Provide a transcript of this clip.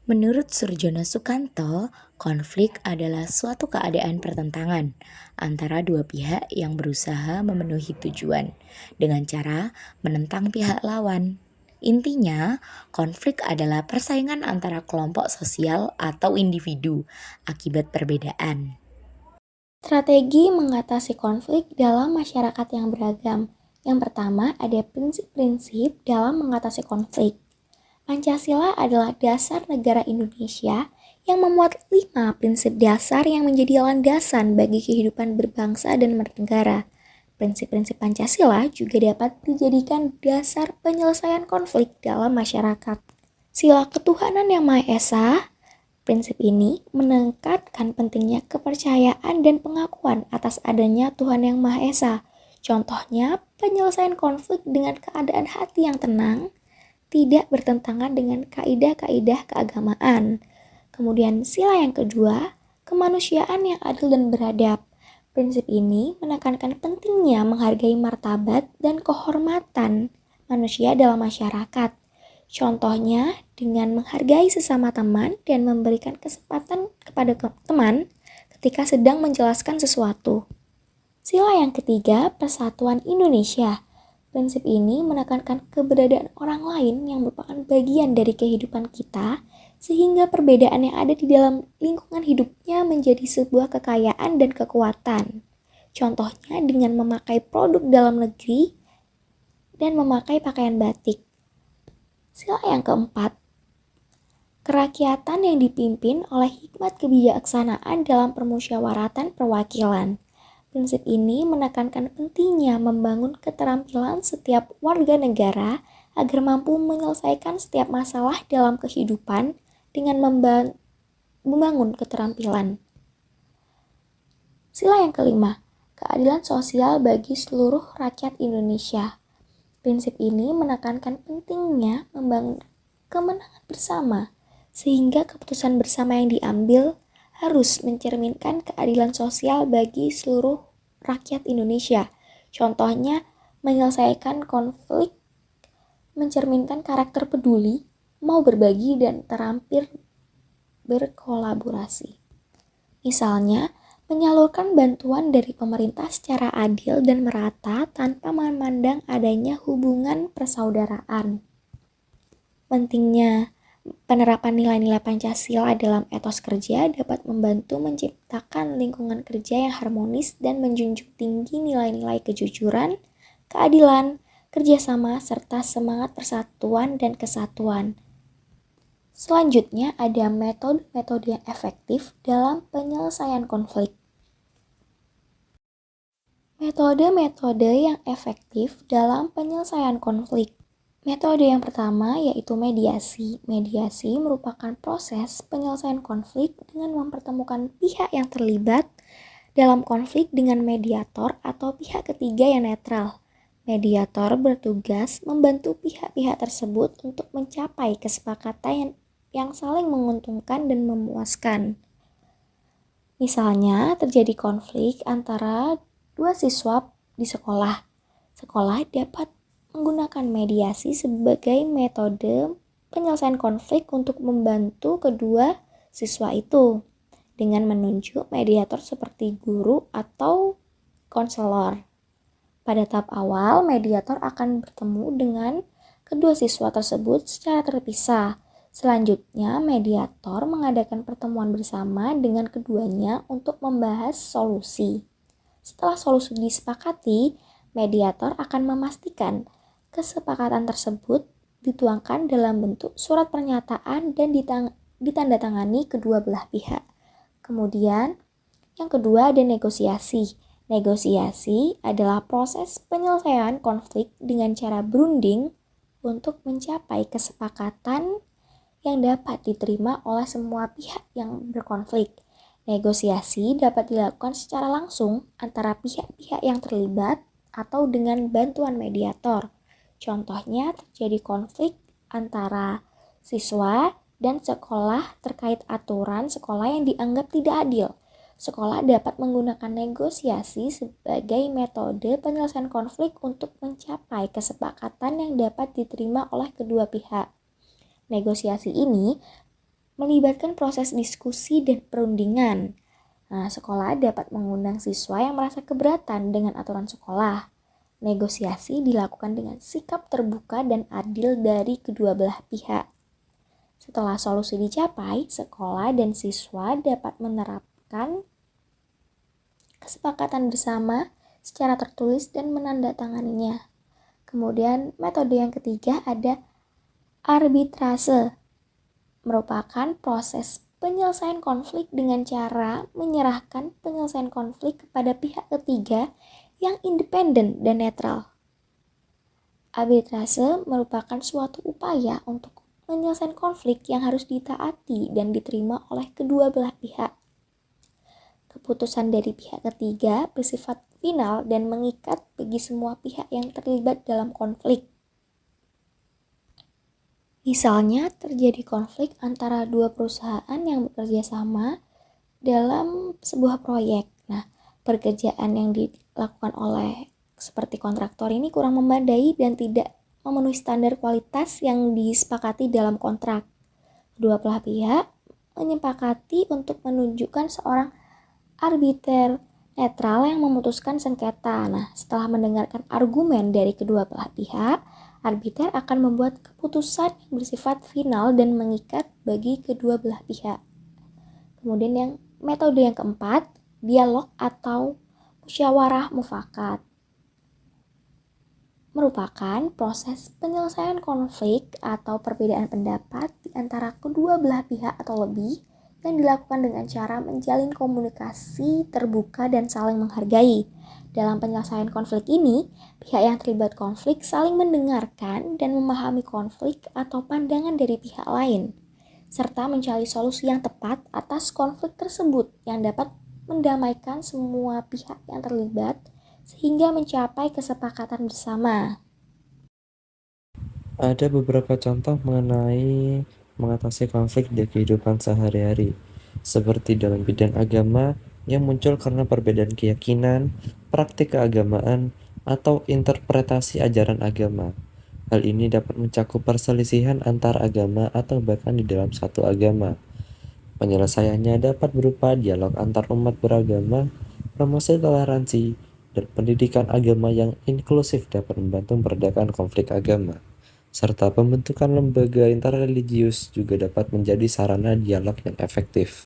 Menurut Surjono Sukanto, konflik adalah suatu keadaan pertentangan antara dua pihak yang berusaha memenuhi tujuan dengan cara menentang pihak lawan. Intinya, konflik adalah persaingan antara kelompok sosial atau individu akibat perbedaan. Strategi mengatasi konflik dalam masyarakat yang beragam. Yang pertama, ada prinsip-prinsip dalam mengatasi konflik. Pancasila adalah dasar negara Indonesia yang memuat 5 prinsip dasar yang menjadi landasan bagi kehidupan berbangsa dan bernegara. Prinsip-prinsip Pancasila juga dapat dijadikan dasar penyelesaian konflik dalam masyarakat. Sila ketuhanan yang Maha Esa. Prinsip ini menekankan pentingnya kepercayaan dan pengakuan atas adanya Tuhan yang Maha Esa. Contohnya, penyelesaian konflik dengan keadaan hati yang tenang, tidak bertentangan dengan kaidah-kaidah keagamaan. Kemudian sila yang kedua, kemanusiaan yang adil dan beradab. Prinsip ini menekankan pentingnya menghargai martabat dan kehormatan manusia dalam masyarakat. Contohnya dengan menghargai sesama teman dan memberikan kesempatan kepada teman ketika sedang menjelaskan sesuatu. Sila yang ketiga, persatuan Indonesia. Prinsip ini menekankan keberadaan orang lain yang merupakan bagian dari kehidupan kita, sehingga perbedaan yang ada di dalam lingkungan hidupnya menjadi sebuah kekayaan dan kekuatan. Contohnya dengan memakai produk dalam negeri dan memakai pakaian batik. Sila yang keempat, kerakyatan yang dipimpin oleh hikmat kebijaksanaan dalam permusyawaratan perwakilan. Prinsip ini menekankan pentingnya membangun keterampilan setiap warga negara agar mampu menyelesaikan setiap masalah dalam kehidupan dengan membangun keterampilan. Sila yang kelima, keadilan sosial bagi seluruh rakyat Indonesia. Prinsip ini menekankan pentingnya membangun kemenangan bersama, sehingga keputusan bersama yang diambil harus mencerminkan keadilan sosial bagi seluruh rakyat Indonesia. Contohnya, menyelesaikan konflik, mencerminkan karakter peduli, mau berbagi, dan terampil berkolaborasi. Misalnya, menyalurkan bantuan dari pemerintah secara adil dan merata tanpa memandang adanya hubungan persaudaraan. Pentingnya penerapan nilai-nilai Pancasila dalam etos kerja dapat membantu menciptakan lingkungan kerja yang harmonis dan menjunjung tinggi nilai-nilai kejujuran, keadilan, kerjasama, serta semangat persatuan dan kesatuan. Selanjutnya ada metode-metode yang efektif dalam penyelesaian konflik. Metode-metode yang efektif dalam penyelesaian konflik. Metode yang pertama yaitu mediasi. Mediasi merupakan proses penyelesaian konflik dengan mempertemukan pihak yang terlibat dalam konflik dengan mediator atau pihak ketiga yang netral. Mediator bertugas membantu pihak-pihak tersebut untuk mencapai kesepakatan yang saling menguntungkan dan memuaskan. Misalnya, terjadi konflik antara dua siswa di sekolah. Sekolah dapat menggunakan mediasi sebagai metode penyelesaian konflik untuk membantu kedua siswa itu dengan menunjuk mediator seperti guru atau konselor. Pada tahap awal, mediator akan bertemu dengan kedua siswa tersebut secara terpisah. Selanjutnya, mediator mengadakan pertemuan bersama dengan keduanya untuk membahas solusi. Setelah solusi disepakati, mediator akan memastikan kesepakatan tersebut dituangkan dalam bentuk surat pernyataan dan ditandatangani kedua belah pihak. Kemudian, yang kedua ada negosiasi. Negosiasi adalah proses penyelesaian konflik dengan cara berunding untuk mencapai kesepakatan yang dapat diterima oleh semua pihak yang berkonflik. Negosiasi dapat dilakukan secara langsung antara pihak-pihak yang terlibat atau dengan bantuan mediator. Contohnya terjadi konflik antara siswa dan sekolah terkait aturan sekolah yang dianggap tidak adil. Sekolah dapat menggunakan negosiasi sebagai metode penyelesaian konflik untuk mencapai kesepakatan yang dapat diterima oleh kedua pihak. Negosiasi ini melibatkan proses diskusi dan perundingan. Nah, sekolah dapat mengundang siswa yang merasa keberatan dengan aturan sekolah. Negosiasi dilakukan dengan sikap terbuka dan adil dari kedua belah pihak. Setelah solusi dicapai, sekolah dan siswa dapat menerapkan kesepakatan bersama secara tertulis dan menandatanganinya. Kemudian metode yang ketiga ada arbitrase, merupakan proses penyelesaian konflik dengan cara menyerahkan penyelesaian konflik kepada pihak ketiga yang independen dan netral. Arbitrase merupakan suatu upaya untuk menyelesaikan konflik yang harus ditaati dan diterima oleh kedua belah pihak. Keputusan dari pihak ketiga bersifat final dan mengikat bagi semua pihak yang terlibat dalam konflik. Misalnya terjadi konflik antara dua perusahaan yang bekerja sama dalam sebuah proyek. Nah, pekerjaan yang dilakukan oleh seperti kontraktor ini kurang memadai dan tidak memenuhi standar kualitas yang disepakati dalam kontrak. Kedua belah pihak menyepakati untuk menunjukkan seorang arbiter netral yang memutuskan sengketa. Nah, setelah mendengarkan argumen dari kedua belah pihak, arbiter akan membuat keputusan yang bersifat final dan mengikat bagi kedua belah pihak. Kemudian metode yang keempat, dialog atau musyawarah mufakat, merupakan proses penyelesaian konflik atau perbedaan pendapat di antara kedua belah pihak atau lebih yang dilakukan dengan cara menjalin komunikasi terbuka dan saling menghargai. Dalam penyelesaian konflik ini, pihak yang terlibat konflik saling mendengarkan dan memahami konflik atau pandangan dari pihak lain, serta mencari solusi yang tepat atas konflik tersebut yang dapat mendamaikan semua pihak yang terlibat sehingga mencapai kesepakatan bersama. Ada beberapa contoh mengenai mengatasi konflik di kehidupan sehari-hari, seperti dalam bidang agama yang muncul karena perbedaan keyakinan, praktik keagamaan, atau interpretasi ajaran agama. Hal ini dapat mencakup perselisihan antar agama atau bahkan di dalam satu agama. Penyelesaiannya dapat berupa dialog antar umat beragama, promosi toleransi, dan pendidikan agama yang inklusif dapat membantu meredakan konflik agama, serta pembentukan lembaga interreligius juga dapat menjadi sarana dialog yang efektif.